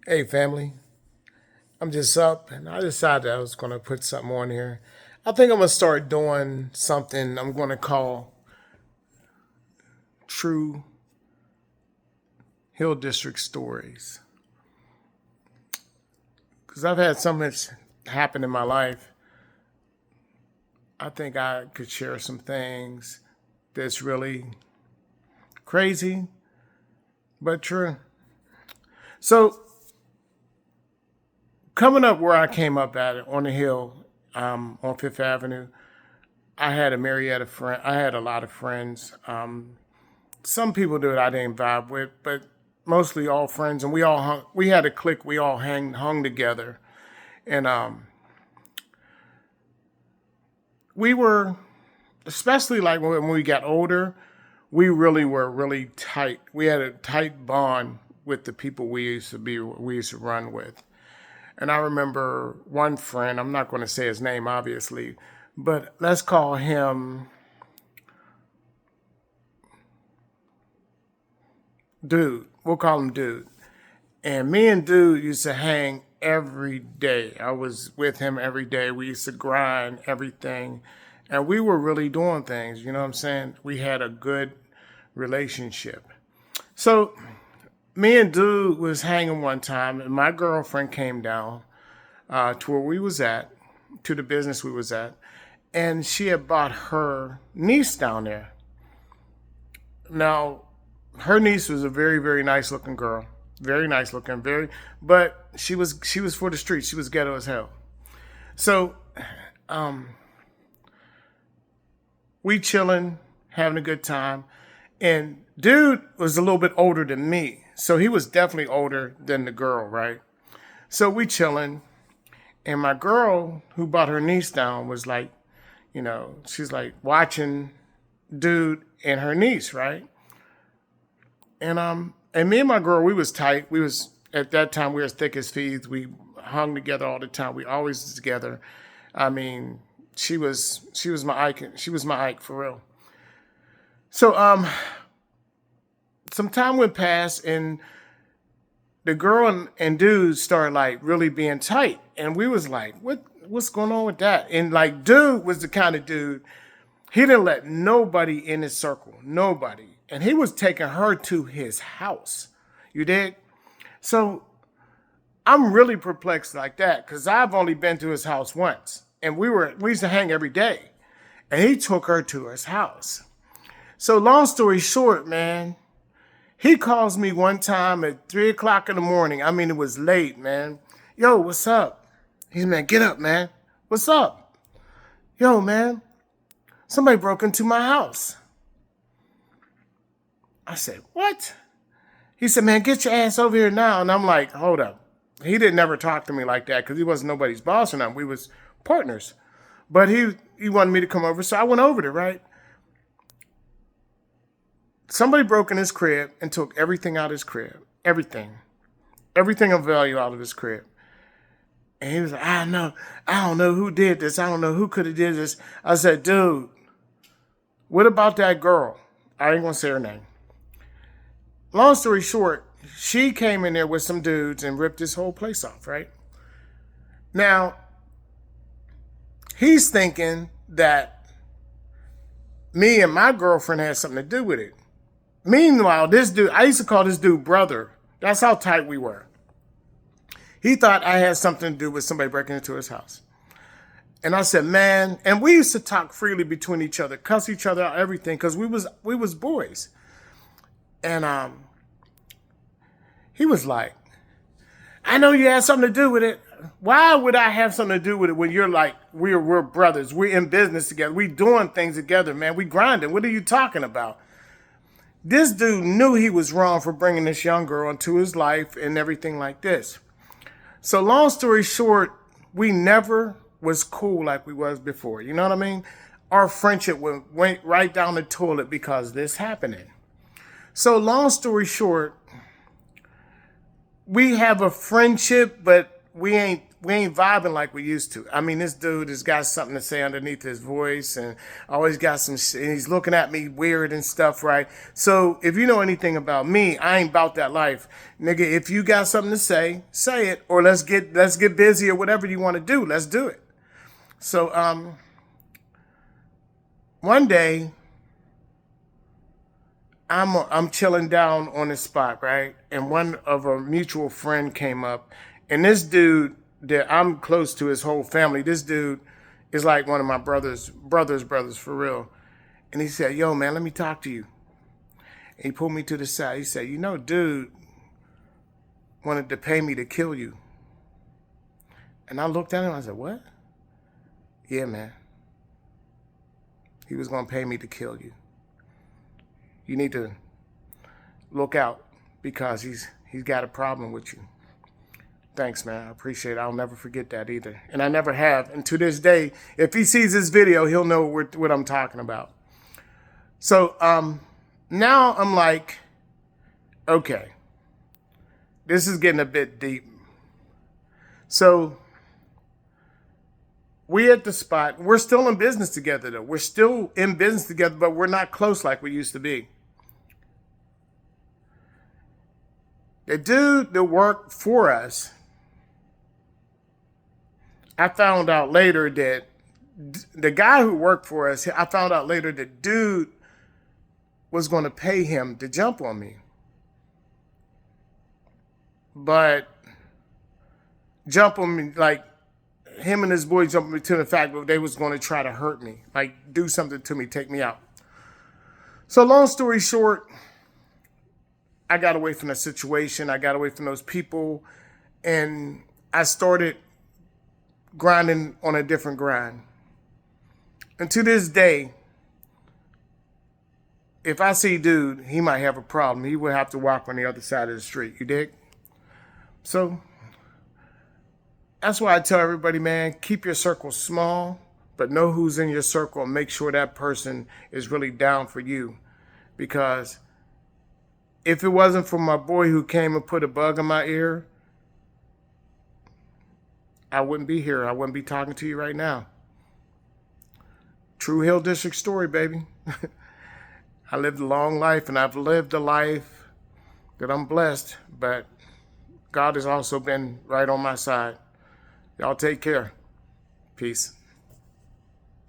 Hey, family. I'm just up and I decided I was going to put something on here. I think I'm going to start doing something I'm going to call True Hill District Stories. Because I've had so much happen in my life. I think I could share some things that's really crazy, but true. So, coming up where I came up at it on the hill on Fifth Avenue, I had a myriad of friends. I had a lot of friends. Some people that I didn't vibe with, but mostly all friends. And we all hung, we had a clique. We all hung together, and we were, especially like when we got older, we really were really tight. We had a tight bond with the people we used to run with. And I remember one friend. I'm not going to say his name, obviously, but let's call him Dude. We'll call him Dude. And me and Dude used to hang every day. I was with him every day. We used to grind everything. And we were really doing things, you know what I'm saying? We had a good relationship. So me and Dude was hanging one time, and my girlfriend came down to where we was at, to the business we was at, and she had bought her niece down there. Now, her niece was a very, very nice looking girl. Very nice looking, but she was for the streets. She was ghetto as hell. So we chilling, having a good time. And Dude was a little bit older than me. So he was definitely older than the girl, right? So we chilling. And my girl who brought her niece down was like, she's like watching Dude and her niece, right? And me and my girl, we was tight. We was at that time we were as thick as thieves. We hung together all the time. We always was together. I mean, she was my icon. She was my Ike for real. So some time went past, and the girl and Dude started like really being tight, and we was like, what's going on with that? And like Dude was the kind of dude, he didn't let nobody in his circle, nobody. And he was taking her to his house. You did? So I'm really perplexed like that because I've only been to his house once. And we used to hang every day. And he took her to his house. So long story short, man, he calls me one time at 3 o'clock in the morning. I mean, it was late, man. Yo, what's up? He's, man, get up, man. What's up? Yo, man, somebody broke into my house. I said, what? He said, man, get your ass over here now. And I'm like, hold up. He didn't ever talk to me like that because he wasn't nobody's boss or nothing. We was partners. But he wanted me to come over. So I went over there, right? Somebody broke in his crib and took everything out of his crib. Everything. Everything of value out of his crib. And he was like, I don't know who did this. I don't know who could have did this. I said, dude, what about that girl? I ain't going to say her name. Long story short, she came in there with some dudes and ripped this whole place off, right? Now, he's thinking that me and my girlfriend had something to do with it. Meanwhile, this dude, I used to call this dude brother. That's how tight we were. He thought I had something to do with somebody breaking into his house. And I said, man, and we used to talk freely between each other, cuss each other out, everything, because we was boys. And he was like, I know you had something to do with it. Why would I have something to do with it when you're like, we're brothers. We're in business together. We doing things together, man. We grinding. What are you talking about? This dude knew he was wrong for bringing this young girl into his life and everything like this. So long story short, we never was cool like we was before. You know what I mean? Our friendship went right down the toilet because of this happening. So long story short, we have a friendship, but we we ain't vibing like we used to. I mean, this dude has got something to say underneath his voice, and always got some. And he's looking at me weird and stuff, right? So if you know anything about me, I ain't about that life, nigga. If you got something to say it, or let's get busy or whatever you want to do. Let's do it. So one day I'm chilling down on this spot, right? And one of a mutual friend came up, and this dude that I'm close to, his whole family. This dude is like one of my brothers for real. And he said, "Yo, man, let me talk to you." And he pulled me to the side. He said, "You know, dude wanted to pay me to kill you." And I looked at him. I said, "What?" "Yeah, man. He was gonna pay me to kill you. You need to look out because he's got a problem with you." Thanks, man. I appreciate it. I'll never forget that either. And I never have. And to this day, if he sees this video, he'll know what I'm talking about. So now I'm like, okay, this is getting a bit deep. So we at the spot. We're still in business together, though. We're still in business together, but we're not close like we used to be. The dude that worked for us, I found out later that the guy who worked for us, I found out later that dude was going to pay him to jump on me. But jump on me, like him and his boy jumped me to the fact that they was going to try to hurt me, like do something to me, take me out. So long story short, I got away from the situation. I got away from those people, and I started grinding on a different grind. And to this day, if I see dude, he might have a problem. He would have to walk on the other side of the street. You dig? So that's why I tell everybody, man, keep your circle small, but know who's in your circle and make sure that person is really down for you. Because if it wasn't for my boy who came and put a bug in my ear, I wouldn't be here. I wouldn't be talking to you right now. True Hill District story, baby. I lived a long life, and I've lived a life that I'm blessed, but God has also been right on my side. Y'all take care. Peace.